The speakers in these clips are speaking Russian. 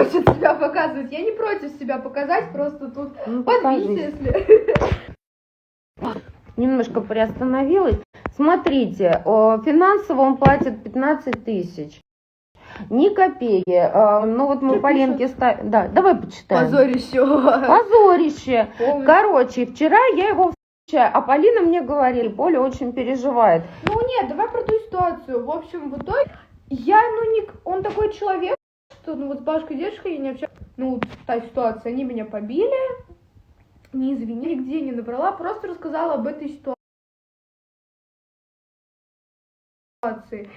хочет себя показывать. Я не против себя показать, просто тут Ну, подвиньте, покажись. если... Немножко приостановилась. Смотрите, финансово он платит 15 тысяч. Ни копейки. Ну вот мы Что по Ленке ставим. Да, давай почитаем. Позорище. Позорище. Ой. Короче, вчера я его встречаю, а Полина мне говорит, Поля очень переживает. Ну нет, давай про ту ситуацию. В общем, в итоге он такой человек, что ну вот с бабушкой и дедушкой я не общаюсь. Ну вот та ситуация, они меня побили, не извини, нигде не набрала, просто рассказала об этой ситуации.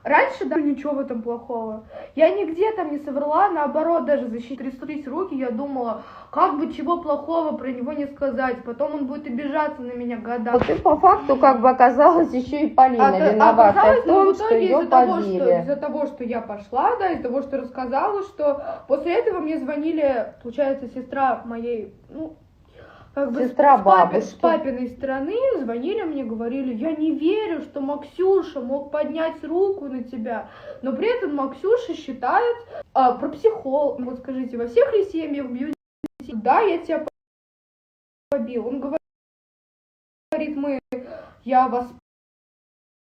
Раньше, да, ничего в этом плохого. Я нигде там не соврала, наоборот, даже тряслись руки, я думала, как бы чего плохого про него не сказать, потом он будет обижаться на меня годами. Вот и по факту как бы оказалось еще и Полина виновата в том, что ее побили. Из-за того, что я пошла, да, из-за того, что рассказала, что после этого мне звонили, получается, сестра моей, ну, как бы Сестра бабушки. с папиной стороны звонили мне, говорили, я не верю, что Максюша мог поднять руку на тебя, но при этом Максюша считает про психолог, вот скажите, во всех ли семьях бьют детей? Да, я тебя побил. Он говорит, я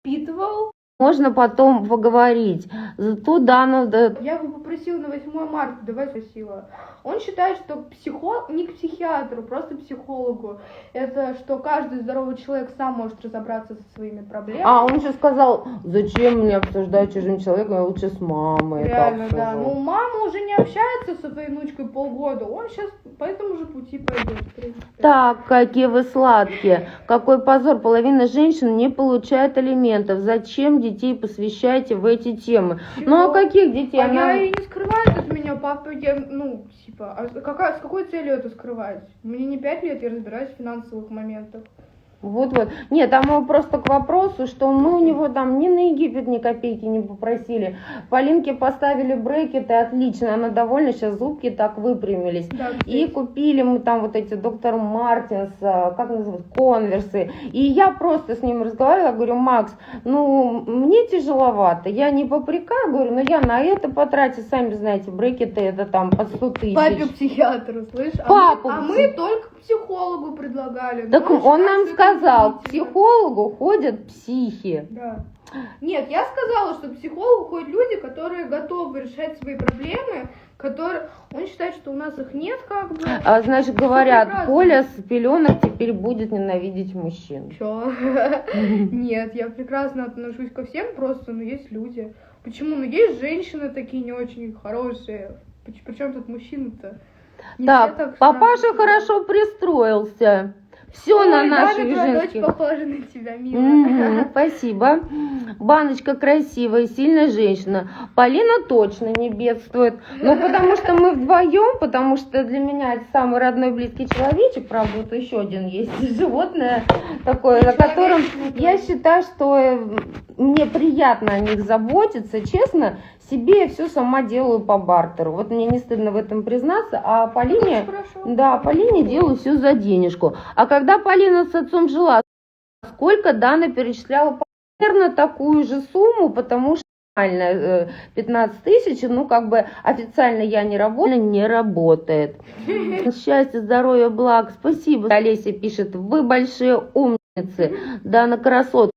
воспитывал. Можно потом поговорить. Зато да, надо... Я его попросила на 8 марта, давай спросила. Он считает, что психолог, не к психиатру, просто психологу. Это что каждый здоровый человек сам может разобраться со своими проблемами. А, он еще сказал, зачем мне обсуждать чужим человеком, я лучше с мамой. Реально, да. Ну, мама уже не общается со своей внучкой полгода. Он сейчас по этому же пути пойдет, в принципе. Так, какие вы сладкие. Какой позор. Половина женщин не получает алиментов. Зачем детей посвящаете в эти темы? Чего? Ну, а каких детей? А я и не скрывает от меня, папа, ну, типа, с какой целью это скрывать? Мне не 5 лет, я разбираюсь в финансовых моментах. Вот. Нет, там мы просто к вопросу, что мы у него там ни на Египет ни копейки не попросили. Полинке поставили брекеты, отлично, она довольна, сейчас зубки так выпрямились. Да, И купили мы там вот эти доктор Мартинс, как называют, конверсы. И я просто с ним разговаривала, говорю, Макс, ну, мне тяжеловато, я не попрекаю, говорю, но я на это потрачу, сами знаете, брекеты это там под 100 тысяч. Папе психиатру, слышь? Папу мы только к психологу предлагали. Так Ну, он нам считается, сказал, к это психологу ходят психи. Да. Нет, я сказала, что к психологу ходят люди, которые готовы решать свои проблемы, которые... Он считает, что у нас их нет, как бы. Значит, говорят, Поля с пеленок теперь будет ненавидеть мужчин. Чё? Нет, я прекрасно отношусь ко всем, просто, ну, есть люди. Почему? Ну, есть женщины такие не очень хорошие. Причем тут мужчины-то? Не все Так, папаша сразу. хорошо пристроился. Все Ой, на да, наших твоя дочь женских. похожа на тебя, милая. Спасибо. Баночка красивая, сильная женщина. Полина точно не бедствует. Ну, потому что мы вдвоем, потому что для меня это самый родной близкий человечек. Правда, вот еще один есть животное такое, о котором я считаю, что мне приятно о них заботиться. Честно, себе я все сама делаю по бартеру. Вот мне не стыдно в этом признаться. А Полине, да, Полине делаю все за денежку. А когда Полина с отцом жила, сколько Дана перечисляла примерно такую же сумму, потому что 15 тысяч, ну как бы официально я не работаю, не работает. Счастья, здоровья, благ. Спасибо. Олеся пишет, вы большие умницы. Дана красотка.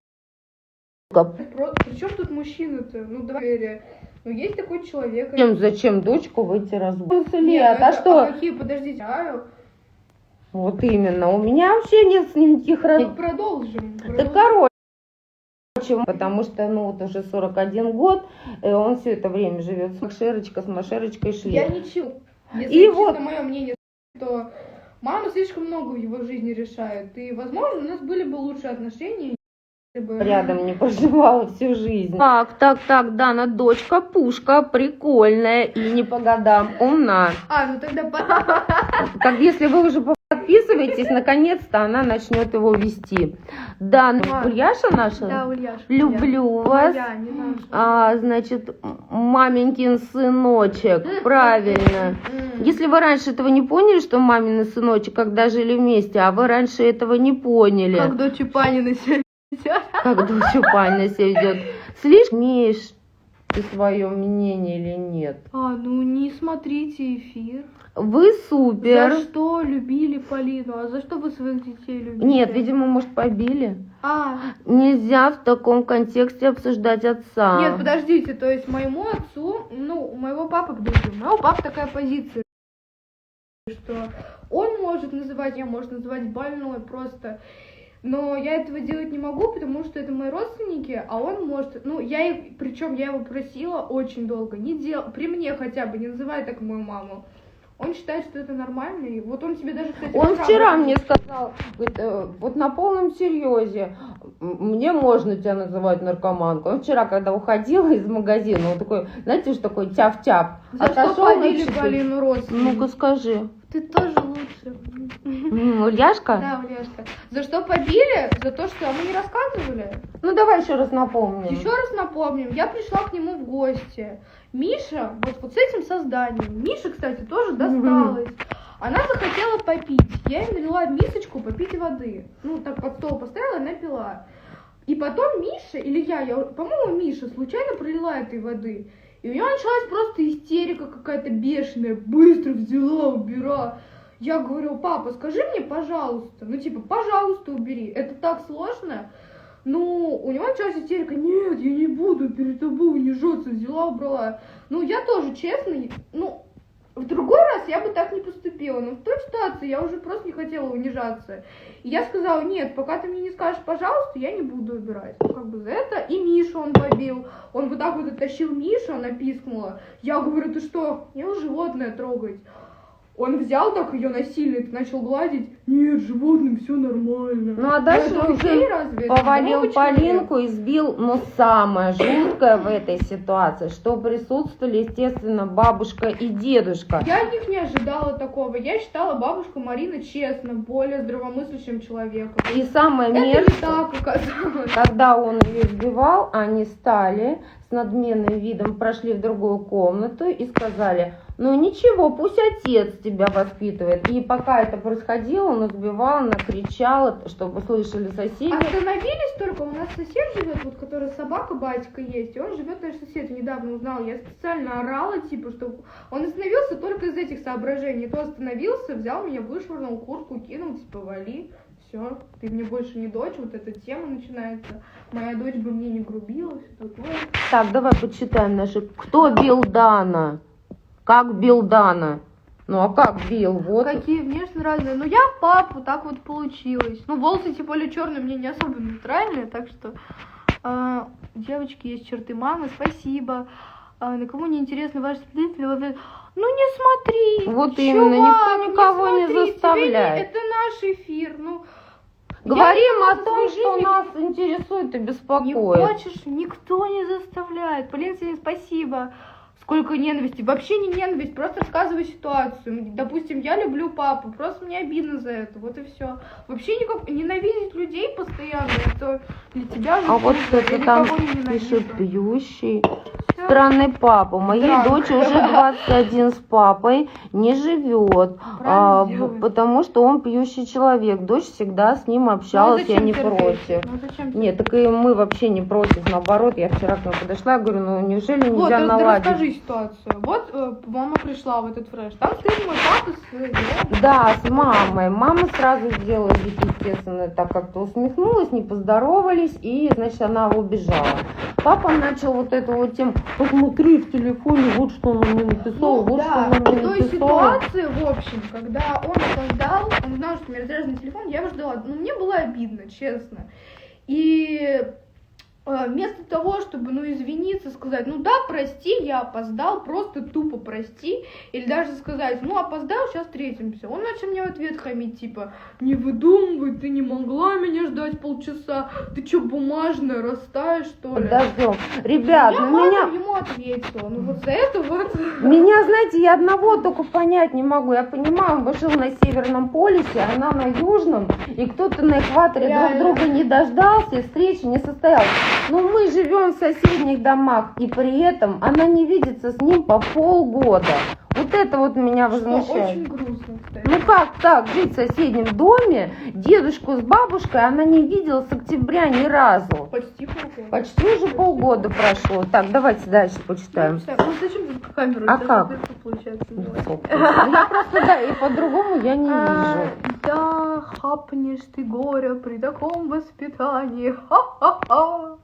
Причем тут мужчина-то? Ну, давай, ну, есть такой человек. Зачем дочку выйти разбудить? Нет, А что? какие, подождите, Вот именно. У меня вообще нет с ним никаких Ну, продолжим. Да, короче, потому что, ну, вот уже 41 год, он все это время живет с Машерочкой шли. Я ничего. Если И честно, вот мое мнение, то мама слишком много в его жизни решает. И, возможно, у нас были бы лучшие отношения. Рядом не проживала всю жизнь. Так, Дана, дочка пушка, прикольная и не по годам, умна. Ну тогда... Как если вы уже подписываетесь, наконец-то она начнет его вести. Да, Ульяша наша? Да, Ульяша. Люблю вас. Значит, маменькин сыночек, правильно. Если вы раньше этого не поняли, что мамин сыночек, когда жили вместе, а вы раньше этого не поняли. Как дочь Панина себя Как дочь Панина себя ведет. Слишком умеешь скажете свое мнение или нет? Ну не смотрите эфир. Вы супер. За что любили Полину? А за что вы своих детей любите? Нет, видимо, может, побили. Нельзя в таком контексте обсуждать отца. Нет, подождите, то есть моему отцу, у моего папы, подожди, у моего папы такая позиция, что он может называть, я может называть больной просто, но я этого делать не могу, потому что это мои родственники, а он может, причем я его просила очень долго, не делай, при мне хотя бы, не называй так мою маму. Он считает, что это нормально, и вот он тебе даже, кстати... Он вчера мне сказал, говорит, вот на полном серьезе, мне можно тебя называть наркоманкой. Он вчера, когда уходил из магазина, он такой, знаете, что такое тяп-тяп. За что побили Полину родственники? Ну-ка скажи. Ты тоже лучше. Ульяшка? Да, Ульяшка. За что побили? За то, что мы не рассказывали? Ну давай еще раз напомним. Еще раз напомним. Я пришла к нему в гости. Миша, вот с этим созданием. Миша, кстати, тоже досталась. Она захотела попить. Я ей налила в мисочку попить воды. Так под стол поставила и напила. И потом Миша, или я, по-моему, Миша случайно пролила этой воды. И у нее началась просто истерика какая-то бешеная. Быстро взяла, убира. Я говорю, папа, скажи мне, пожалуйста. Пожалуйста, убери. Это так сложно. У него началась истерика. Нет, я не буду перед тобой унижаться. Взяла, убрала. Я тоже, честно, в другой раз я бы так не поступила. Но в той ситуации я уже просто не хотела унижаться. И я сказала, нет, пока ты мне не скажешь, пожалуйста, я не буду убирать. За это. И Мишу он побил. Он вот так вот оттащил Мишу, она пискнула. Я говорю, ты что, мне животное трогать? Он взял так ее насильно, начал гладить. Нет, животным все нормально. А дальше уже повалил Полинку, избил. Но самое жуткое в этой ситуации, что присутствовали, естественно, бабушка и дедушка. Я от них не ожидала такого. Я считала бабушку Марины, честно, более здравомыслящим человеком. И самое мерзкое, когда он ее избивал, они стали с надменным видом, прошли в другую комнату и сказали... ничего, пусть отец тебя воспитывает. И пока это происходило, он избивал, накричал, чтобы слышали соседи. Остановились только, у нас сосед живет, который собака, батька есть, и он живет, наш сосед, недавно узнал. Я специально орала, что он остановился только из этих соображений. То остановился, взял меня, вышвырнул, куртку кинул, вали. Все, ты мне больше не дочь, вот эта тема начинается. Моя дочь бы мне не грубила, все такое. Так, давай почитаем наши. Кто бил Дана? Как бил Дана? А как бил? Вот. Какие внешне разные. Я папу, так вот получилось. Волосы тем более черные мне не особо нейтральные, так что девочки, есть черты мамы, спасибо. На кому не интересны ваши свидетели? Не смотри. Вот чувак, именно, никто никого не заставляет. Это наш эфир. Говорим о том, что нас интересует и беспокоит. Не хочешь, никто не заставляет. Полина, спасибо. Сколько ненависти. Вообще не ненависть, просто рассказываю ситуацию. Допустим, я люблю папу, просто мне обидно за это, вот и все. Вообще ненавидеть людей постоянно, это для тебя... вот кто-то там пишет, пьющий. Странный папа. Моей дочери уже 21 с папой не живет, потому что он пьющий человек. Дочь всегда с ним общалась, я не против. Нет, так и мы вообще не против, наоборот. Я вчера к нему подошла, я говорю, неужели нельзя наладить? Расскажи ситуацию. Вот мама пришла в этот фреш, там стоит мой папа с... Да, с мамой. Мама сразу сделала вид, естественно, так как-то усмехнулась, не поздоровались, и, значит, она убежала. Папа начал вот эту вот тему, посмотри в телефоне, вот что он мне написал, что он мне написал. В той ситуации, в общем, когда он опоздал, он знал, что у меня разряженный телефон, я его ждала. Мне было обидно, честно. И вместо того, чтобы, извиниться, сказать, да, прости, я опоздал, просто тупо прости, или даже сказать, опоздал, сейчас встретимся. Он начал мне в ответ хамить, не выдумывай, ты не могла меня ждать полчаса, ты что, бумажная, растаешь, что ли? Подождем. Ребят, я ему ответила, вот за это вот... Меня, знаете, я одного только понять не могу, я понимаю, он жил на Северном полюсе, она на Южном, и кто-то на экваторе друг друга не дождался, и встреча не состоялась. Мы живем в соседних домах, и при этом она не видится с ним по полгода. Вот это вот меня Что возмущает. очень грустно, кстати. Ну как так жить в соседнем доме, дедушку с бабушкой она не видела с октября ни разу. Почти полгода. Почти уже полгода прошло. Так, давайте дальше почитаем. Ну, зачем ты камеру? А Это как? дырка получается. Ну, делать. я просто, да, и по-другому я не вижу. Да, хапнешь ты горя при таком воспитании. Ха-ха-ха.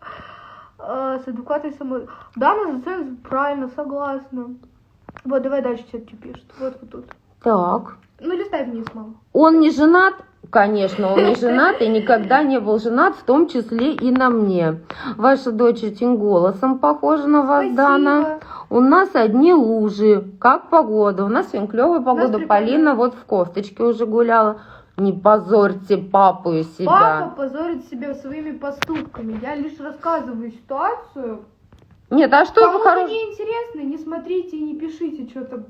С адвокатой самой. Да, на заценку правильно, согласна. Вот, давай дальше что пишет. Вот тут. Так. Ну, листай вниз, мам. Он не женат? Конечно, он не женат и никогда не был женат, в том числе и на мне. Ваша дочь этим голосом похожа на вас, Спасибо. Дана. У нас одни лужи. Как погода? У нас сегодня клевая погода. прикольно. Полина вот в кофточке уже гуляла. Не позорьте папу и себя. Папа позорит себя своими поступками. Я лишь рассказываю ситуацию. Нет, а что вы Кому-то хорошего? не интересно, не смотрите и не пишите что-то.